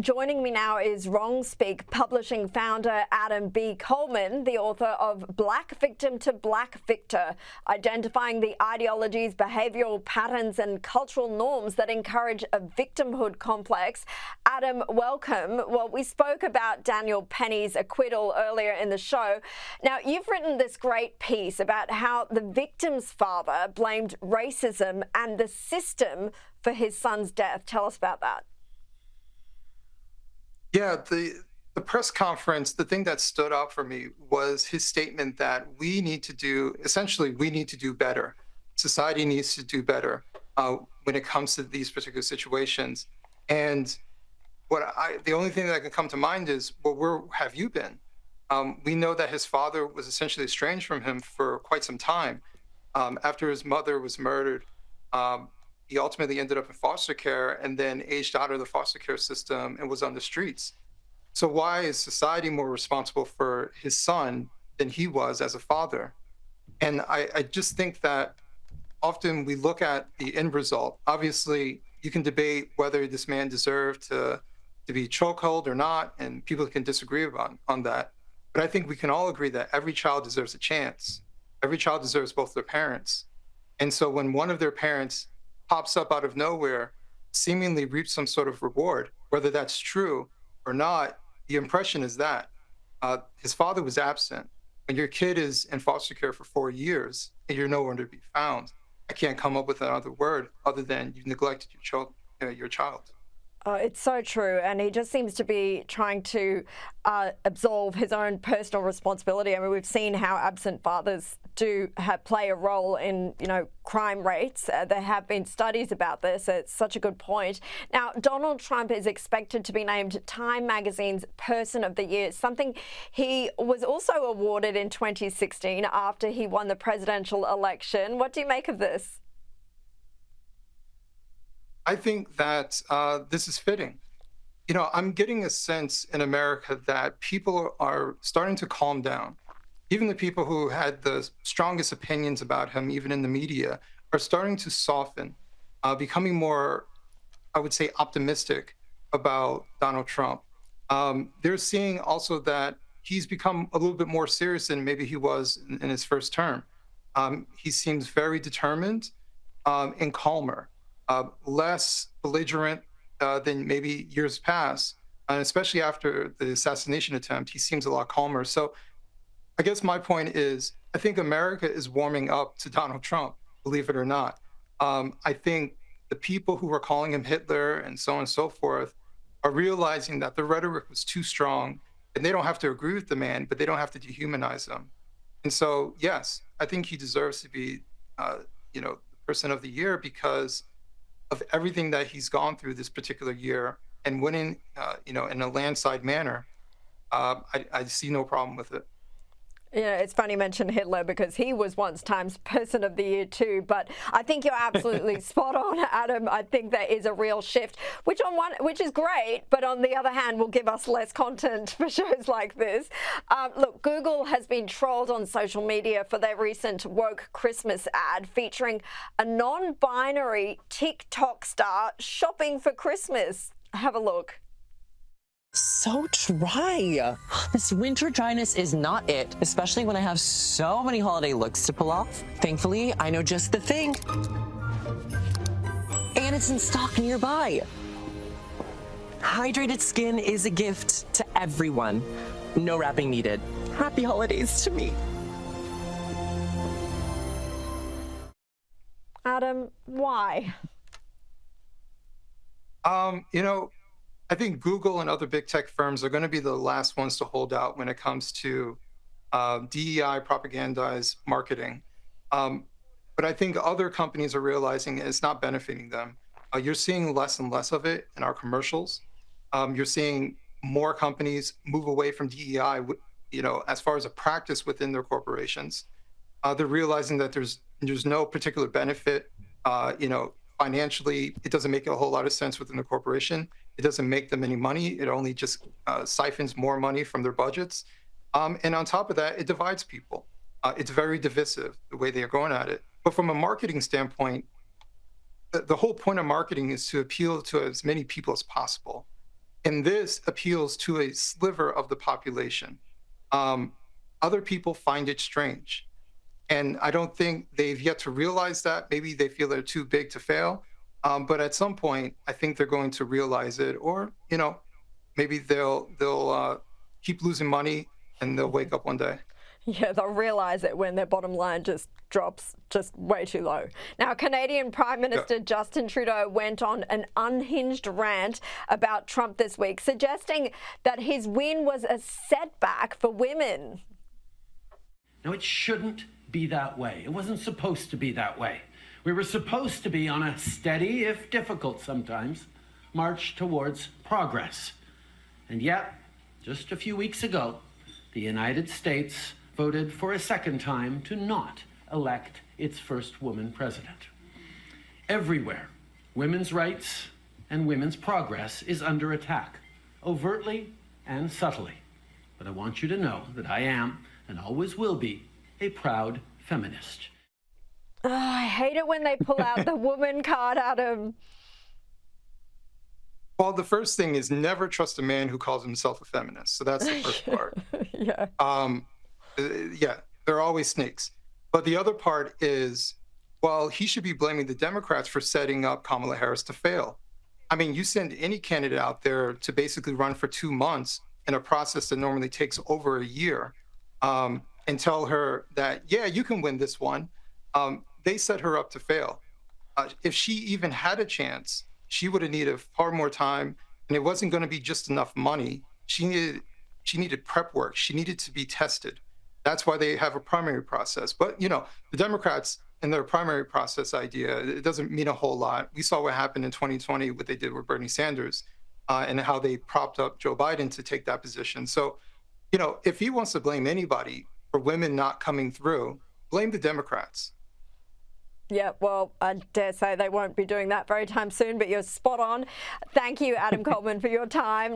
Joining me now is Wrong Speak publishing founder Adam B. Coleman, the author of Black Victim to Black Victor, identifying the ideologies, behavioural patterns and cultural norms that encourage a victimhood complex. Adam, welcome. Well, we spoke about Daniel Penny's acquittal earlier in the show. Now, you've written this great piece about how the victim's father blamed racism and the system for his son's death. Tell us about that. Yeah, the press conference, the thing that stood out for me was his statement that we need to do better. Society needs to do better when it comes to these particular situations. And the only thing that can come to mind is, well, where have you been? We know that his father was essentially estranged from him for quite some time. After his mother was murdered, he ultimately ended up in foster care and then aged out of the foster care system and was on the streets. So why is society more responsible for his son than he was as a father? And I just think that often we look at the end result. Obviously, you can debate whether this man deserved to be chokehold or not, and people can disagree on that. But I think we can all agree that every child deserves a chance. Every child deserves both their parents. And so when one of their parents pops up out of nowhere, seemingly reaps some sort of reward, whether that's true or not, the impression is that his father was absent. When your kid is in foster care for 4 years and you're nowhere to be found, I can't come up with another word other than you've neglected your child. It's so true, and he just seems to be trying to absolve his own personal responsibility. I mean, we've seen how absent fathers play a role in, crime rates. There have been studies about this. It's such a good point. Now, Donald Trump is expected to be named Time Magazine's Person of the Year, something he was also awarded in 2016 after he won the presidential election. What do you make of this? I think that this is fitting. I'm getting a sense in America that people are starting to calm down. Even the people who had the strongest opinions about him, even in the media, are starting to soften, becoming more, I would say, optimistic about Donald Trump. They're seeing also that he's become a little bit more serious than maybe he was in his first term. He seems very determined and calmer. Less belligerent than maybe years past, and especially after the assassination attempt, he seems a lot calmer. So I guess my point is, I think America is warming up to Donald Trump, believe it or not. I think the people who were calling him Hitler and so on and so forth are realizing that the rhetoric was too strong, and they don't have to agree with the man, but they don't have to dehumanize him. And so, yes, I think he deserves to be, the Person of the Year because of everything that he's gone through this particular year, and winning, in a landslide manner. I see no problem with it. It's funny you mention Hitler because he was once Time's Person of the Year too, but I think you're absolutely spot on, Adam. I think there is a real shift, which is great, but on the other hand will give us less content for shows like this. Look, Google has been trolled on social media for their recent woke Christmas ad featuring a non-binary TikTok star shopping for Christmas. Have a look. So dry. This winter dryness is not it, especially when I have so many holiday looks to pull off. Thankfully, I know just the thing. And it's in stock nearby. Hydrated skin is a gift to everyone. No wrapping needed. Happy holidays to me. Adam, why? I think Google and other big tech firms are going to be the last ones to hold out when it comes to DEI propagandized marketing. But I think other companies are realizing it's not benefiting them. You're seeing less and less of it in our commercials. You're seeing more companies move away from DEI, as far as a practice within their corporations. They're realizing that there's no particular benefit, financially. It doesn't make a whole lot of sense within the corporation. It doesn't make them any money. It only just siphons more money from their budgets. And on top of that, it divides people. It's very divisive, the way they are going at it. But from a marketing standpoint, the whole point of marketing is to appeal to as many people as possible. And this appeals to a sliver of the population. Um, Other people find it strange. And I don't think they've yet to realize that. Maybe they feel they're too big to fail. But at some point, I think they're going to realize it, or maybe they'll keep losing money and they'll wake up one day. Yeah, they'll realise it when their bottom line just drops just way too low. Now, Canadian Prime Minister Justin Trudeau went on an unhinged rant about Trump this week, suggesting that his win was a setback for women. No, it shouldn't be that way. It wasn't supposed to be that way. We were supposed to be on a steady, if difficult sometimes, march towards progress. And yet, just a few weeks ago, the United States voted for a second time to not elect its first woman president. Everywhere, women's rights and women's progress is under attack, overtly and subtly. But I want you to know that I am, and always will be, a proud feminist. Oh, I hate it when they pull out the woman card, Adam. Well, the first thing is never trust a man who calls himself a feminist. So that's the first part. Yeah. Yeah, they're always snakes. But the other part is, well, he should be blaming the Democrats for setting up Kamala Harris to fail. I mean, you send any candidate out there to basically run for 2 months in a process that normally takes over a year, and tell her that, yeah, you can win this one. They set her up to fail. If she even had a chance, she would have needed far more time, and it wasn't going to be just enough money. She needed prep work. She needed to be tested. That's why they have a primary process. But, the Democrats and their primary process idea, it doesn't mean a whole lot. We saw what happened in 2020, what they did with Bernie Sanders, and how they propped up Joe Biden to take that position. So, if he wants to blame anybody for women not coming through, blame the Democrats. Yeah, well, I dare say they won't be doing that very time soon, but you're spot on. Thank you, Adam Coleman, for your time.